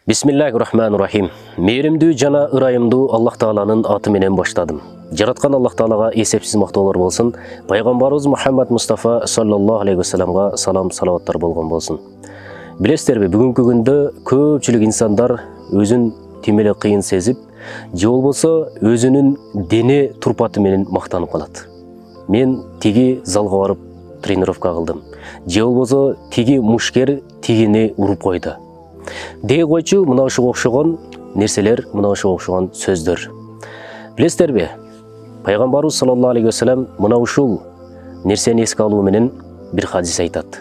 Бисмиллахир-рахманир-рахим. Мейримдүү жана ырайымдуу Аллах Тааланын аты менен баштадым. Жараткан Аллах Таалага эсепсиз мактоолор болсун. Пайгамбарыбыз Мухаммад Мустафа саллаллаху алейхи вассаламга салам салаваттар болгон болсун. Билесиздерби, бүгүнкү күндө көпчүлүк инсандар өзүн тим эле кыйын сезип, же болбосо өзүнүн дене турпаты менен мактанып калат. Мен тиги залга барып тренировка кылдым. Же болбосо тиги мушкер тигини уруп койду. Дей койчу мына ушуга окшогон нерселер, мына ушуга окшогон сөздөр. Билесиздерби, пайгамбарыбыз саллаллаху алейхи вассалам мына ушул нерсени эске алуу менен бир хадис айтат.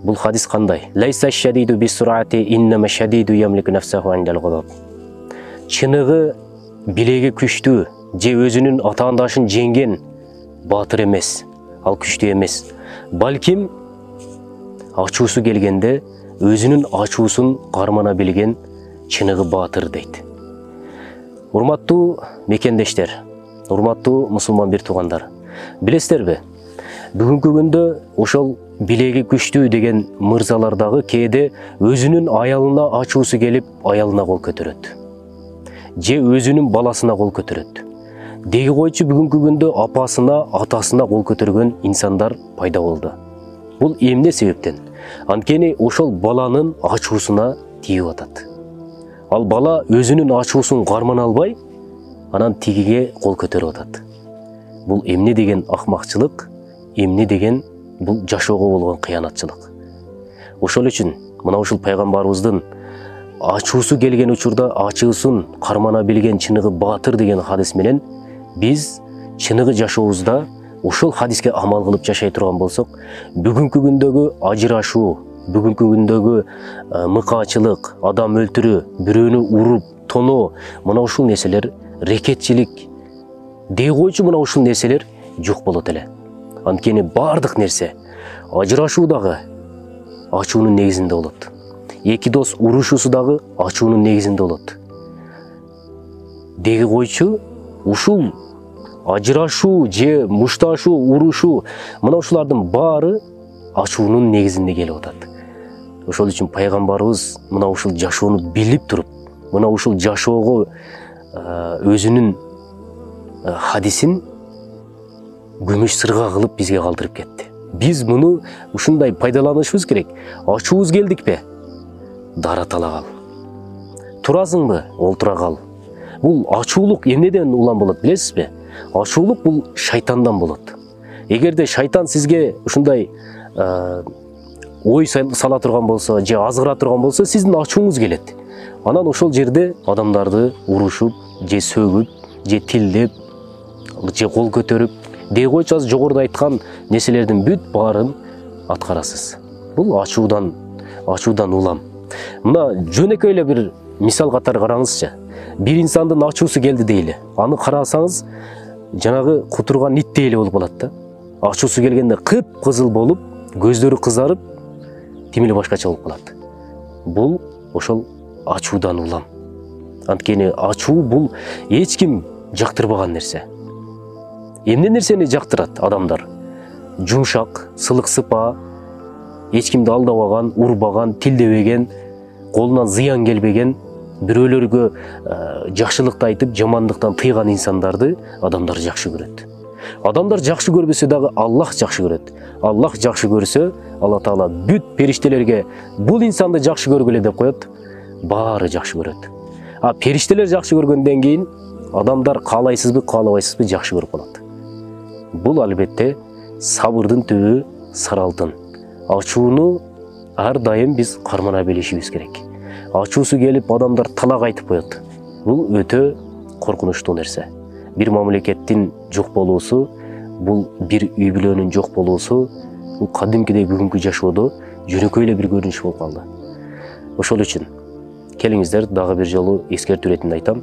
Бул хадис кандай? Лайса шадиду бисурати иннама шадиду ямлику нафсаху индал гадаб. Чыныгы билеги күчтүү же өзүнүн атаандашын жеңген батыр эмес, ал күчтүү эмес. Балким ачуусу келгенде өзүнүн ачуусун кармана билген чыныгы батыр дейт. Урматтуу мекендештер, урматтуу мусулман бир туугандар, билесиздерби, бүгүнкү күндө ошол билеги күчтүү деген мырзалардагы кээде өзүнүн аялына ачуусу келип, аялына кол көтөрөт. Же өзүнүн баласына кол көтөрөт. Деги койчу бүгүнкү күндө апасына, атасына кол көтөргөн инсандар пайда болду. Бул эмне себептен? Анткени ошол баланын ачуусуна тийип атат. Ал бала өзүнүн ачуусун кармана албай, анан тигиге кол көтөрүп атат. Бул эмне деген акмакчылык, эмне деген бул жашоого болгон кыянатчылык. Ошол үчүн мына ушул пайгамбарыбыздын ачуусу келген учурда ачуусун кармана билген чыныгы батыр деген хадис менен биз чыныгы жашообузда ошол хадиске амал кылып жашай турган болсок, бүгүнкү күндөгү ажырашуу, бүгүнкү күндөгү мыкаачылык, адам өлтүрүү, бирөөнү уруп, тоноо, мына ушул нерселер, рекетчилик дей койчу мына ушул нерселер жок болот эле. Анткени бардык нерсе ажырашуу дагы ачуунун негизинде болот. Эки дос урушуусу дагы ачуунун негизинде болот. Деги койчу ушул ажырашуу же мушташуу, урушуу, мына ушулардын баары ачуунун негизинде келип атат. Ошол үчүн пайгамбарыбыз мына ушул жашоону билип туруп, мына ушул жашоого өзүнүн хадисин күмүш сырга кылып бизге калтырып кетти. Биз муну ушундай пайдаланышыбыз керек. Ачуубуз келдикпи? Даратала кал. Турасыңбы? Олтура кал. Бул ачуулук эмнеден улам болот, билесизби? Ачуулук бул шайтандан болот. Эгерде шайтан сизге ушундай ой сала турган болсо, же азгыра турган болсо, сиздин ачууңуз келет. Анан ошол жерде адамдарды урушуп, же сөгүп, же тилдеп, же кол көтөрүп, дей койчу азыр жогоруда айткан нерселердин бүт баарын аткарасыз. Бул ачуудан улам. Мына жөнөкөй эле бир мисал катары караңызчы. Бир инсандын ачуусу келди дейли. Аны карасаңыз, жанагы кутурган иттей эле болуп калат да. Ачуусу келгенде кып-кызыл болуп, көздөрү кызарып, тим эле башкача болуп калат. Бул ошол ачуудан улам. Анткени ачуу бул эч ким жактырбаган нерсе. Эмне нерсени жактырат адамдар? Жумшак, сылык сыпа, эч кимди алдабаган, урбаган, тилдебеген, колунан зыян келбеген, бирөөлөргө жакшылыкты айтып, жамандыктан тыйган инсандарды адамдар жакшы көрөт. Адамдар жакшы көрбөсө дагы Аллах жакшы көрөт. Аллах жакшы көрсө, Алла Таала бүт периштелерге бул инсанды жакшы көргүлө деп коет, баары жакшы көрөт. А периштелер жакшы көргөндөн кийин адамдар каалайсызбы, каалабайсызбы жакшы көрүп калат. Бул албетте сабырдын түбү сары алтын. Ачууну ар дайым биз кармана билишибиз керек. Ачуусу келип адамдар талак айтып коет. Бул өтө коркунучтуу нерсе. Бир мамлекеттин жок болуусу, бул бир үй бүлөнүн жок болуусу, бул кадимкидей бүгүнкү жашоодо жөнөкөй эле бир көрүнүш болуп калды. Ошол үчүн келиңиздер, дагы бир жолу эскертүү иретинде айтам.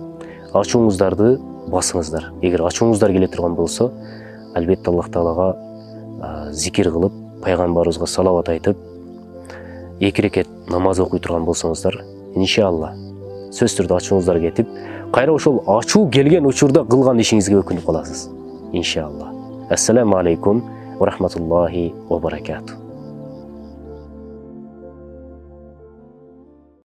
Ачууңуздарды басыңыздар. Эгер ачууңуздар келе турган болсо, албетте Аллах Таалага зикир кылып, пайгамбарыбызга салават айтып, 2 рекет намаз окуй турган болсоңуздар, иншалла сөзсүз түрдө ачууңуздар кетип, кайра ошол ачуу келген учурда кылган ишиңизге өкүнүп каласыз. Иншалла. Ассаламу алейкум ва рахматуллахи ва баракатух.